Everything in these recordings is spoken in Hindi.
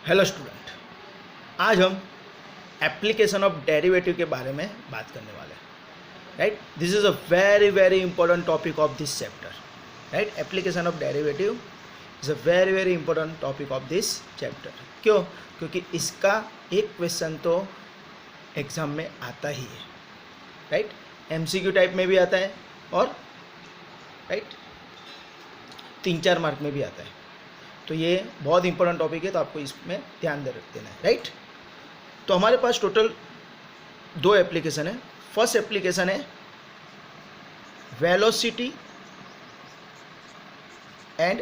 हेलो स्टूडेंट, आज हम एप्लीकेशन ऑफ डेरिवेटिव के बारे में बात करने वाले हैं। Right, this is a very very important topic of this chapter. Right, application of derivative is a very very important topic of this chapter. क्यों? क्योंकि इसका एक क्वेश्चन तो एग्जाम में आता ही है। राइट, एमसीक्यू टाइप में भी आता है और राइट 3-4 मार्क में भी आता है। तो ये बहुत इंपॉर्टेंट टॉपिक है, तो आपको इसमें ध्यान देना है। राइट, तो हमारे पास टोटल 2 एप्लीकेशन है। फर्स्ट एप्लीकेशन है velocity and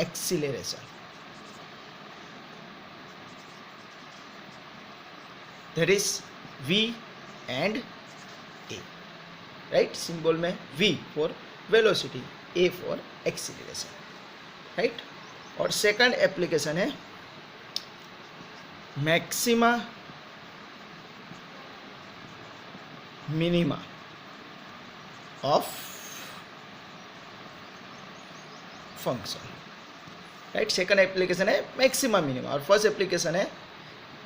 acceleration. That is V and A। Right, symbol में V for velocity, A for acceleration. Right, और सेकंड एप्लीकेशन है maxima minima of function. Right, second application है मैक्सिमा मिनिमा और फर्स्ट एप्लीकेशन है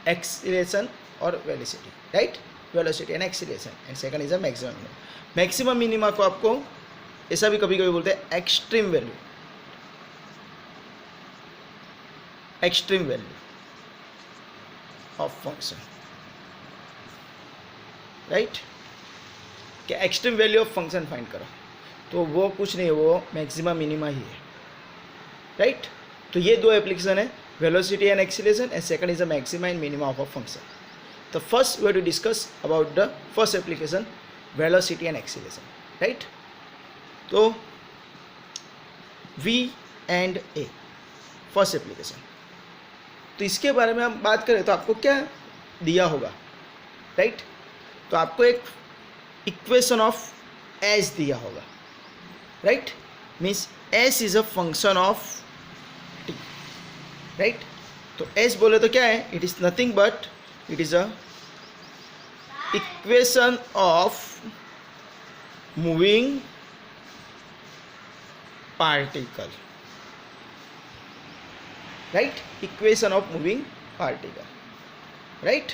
एक्सीलरेशन और velocity. Right, velocity and acceleration, and second is a maxima minima. Maxima minima को आपको ऐसा भी कभी कभी बोलते हैं extreme value, extreme value of function. Right, क्या extreme value of function find करो, तो वो कुछ नहीं है, वो मैक्सिमा मिनिमा ही है। राइट, तो ये 2 एप्लीकेशन है, velocity and acceleration, and second is the maxima and minima of a function. तो first we have to discuss about the first application, velocity and acceleration. Right, तो V and A first application, तो इसके बारे में हम बात करें तो आपको क्या दिया होगा। राइट, तो आपको एक इक्वेशन ऑफ एस दिया होगा। Right, means S is a function of T. Right, तो एस बोले तो क्या है, it is nothing but it is a equation of moving particle. Right, equation of moving particle. Right,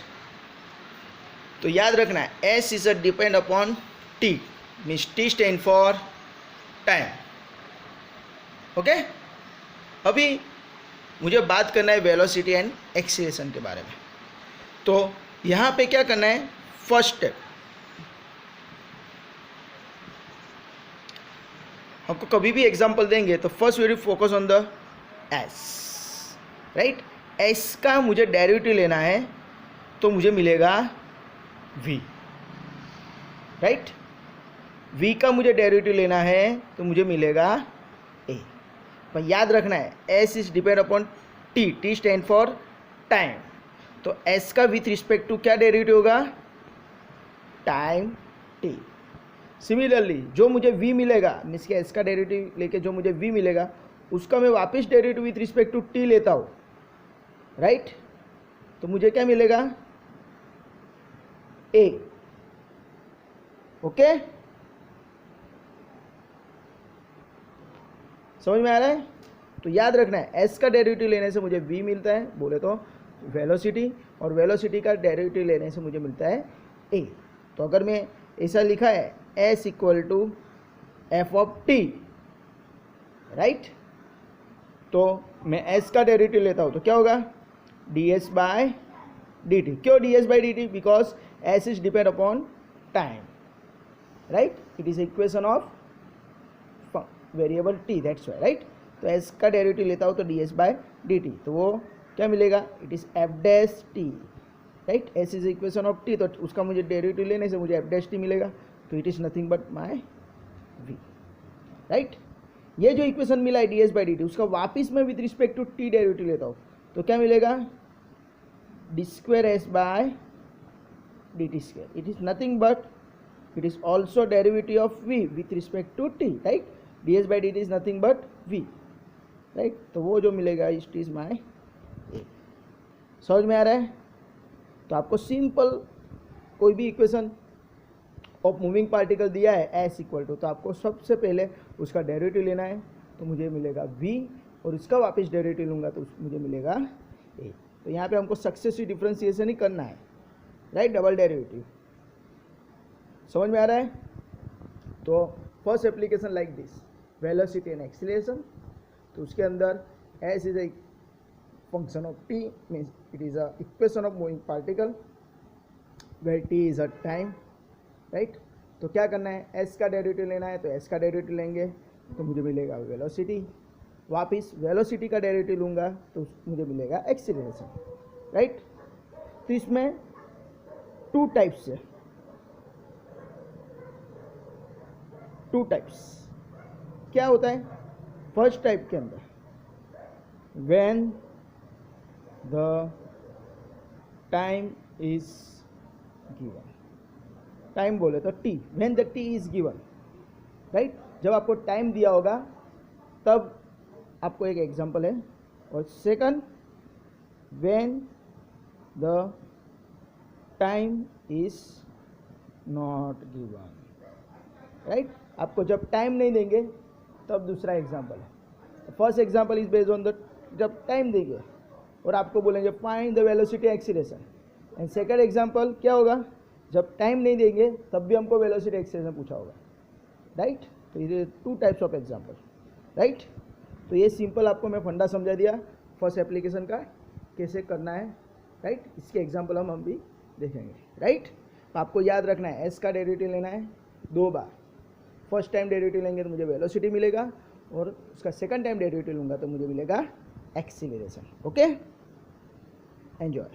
तो याद रखना है S is a depend upon T, means T stand for time. Okay, अभी मुझे बात करना है वेलोसिटी एंड एक्सीलरेशन के बारे में। तो यहाँ पे क्या करना है, फर्स्ट स्टेप हमको कभी भी एग्जांपल देंगे तो first we will focus on the S. Right, S का मुझे डेरिवेटिव लेना है तो मुझे मिलेगा V। राइट, V का मुझे डेरिवेटिव लेना है तो मुझे मिलेगा A। पर याद रखना है S is depend upon T, T stand for time, तो S का विथ रिस्पेक्ट टू क्या डेरिवेटिव होगा, टाइम T। सिमिलरली जो मुझे V मिलेगा, मीन्स के S का डेरिवेटिव लेके जो मुझे V मिलेगा उसका मैं वापस derivative with respect to T लेता हूँ। राइट, तो मुझे क्या मिलेगा, A। ओके, समझ में आ रहा है? तो याद रखना है S का डेरिवेटिव लेने से मुझे V मिलता है, बोले तो वेलोसिटी, और वेलोसिटी का डेरिवेटिव लेने से मुझे मिलता है A। तो अगर मैं ऐसा लिखा है S equal to F of T, right, तो मैं S का डेरिवेटिव लेता हूँ तो क्या होगा, ds बाय dt। क्यों ds by dt? Because S is depend upon time. Right, it is equation of variable t, that's why. Right, तो S का डेरिवेटिव लेता हूँ तो ds बाय dt, तो वो क्या मिलेगा, it is F dash T. Right, S is equation of t, तो उसका मुझे डेरिवेटिव लेने से मुझे एफ डैश टी मिलेगा, तो it is nothing but my V। Right, ये जो इक्वेशन मिला है ds बाई dt, उसका वापिस मैं with respect to t derivative लेता हूँ तो क्या मिलेगा, D square S by D T square. It is nothing but it is also derivative of v with respect to t। Right, ds by dt is nothing but v। Right, तो वो जो मिलेगा इट इज माई a। समझ में आ रहा है? तो आपको सिंपल कोई भी इक्वेशन ऑफ मूविंग पार्टिकल दिया है एस इक्वल टू, तो आपको सबसे पहले उसका डेरिवेटिव लेना है तो मुझे मिलेगा v, और इसका वापस डेरिवेटिव लूँगा तो मुझे मिलेगा a। तो यहाँ पे हमको सक्सेसिव डिफरेंशिएशन ही करना है, राइट, डबल डेरिवेटिव। समझ में आ रहा है? तो first application like this, velocity and acceleration, तो उसके अंदर S is a function of T, means it is a equation of moving particle where T is a time, right. तो क्या करना है, एस का डेरिवेटिव लेना है, तो एस का डेरिवेटिव लेंगे तो मुझे मिलेगा वेलोसिटी, वापिस वेलोसिटी का डेरिवेटिव लूँगा तो मुझे मिलेगा एक्सीलरेशन, राइट। तो इसमें टू टाइप्स है, टू टाइप्स क्या होता है। फर्स्ट टाइप के अंदर when the time is given, time बोले तो T, when the T is given, right. जब आपको टाइम दिया होगा तब आपको एक एग्जांपल है। और second, when the time is not given, right. आपको जब टाइम नहीं देंगे तब दूसरा एग्जांपल है। First example is based on the, जब टाइम देंगे और आपको बोलेंगे find the velocity acceleration, and second example क्या होगा, जब टाइम नहीं देंगे तब भी हमको वेलोसिटी एक्सीलरेशन पूछा होगा, राइट। तो ये two types of example, right. तो ये सिंपल आपको मैं फंडा समझा दिया फर्स्ट एप्लीकेशन का कैसे करना है, राइट। इसके एग्जांपल हम भी देखेंगे, राइट। तो आपको याद रखना है एस का डेरिवेटिव लेना है 2 बार, फर्स्ट टाइम डेरिवेटिव लेंगे तो मुझे वेलोसिटी मिलेगा और उसका सेकंड टाइम डेरिवेटिव लूँगा तो मुझे मिलेगा एक्सीलरेशन। Okay, enjoy.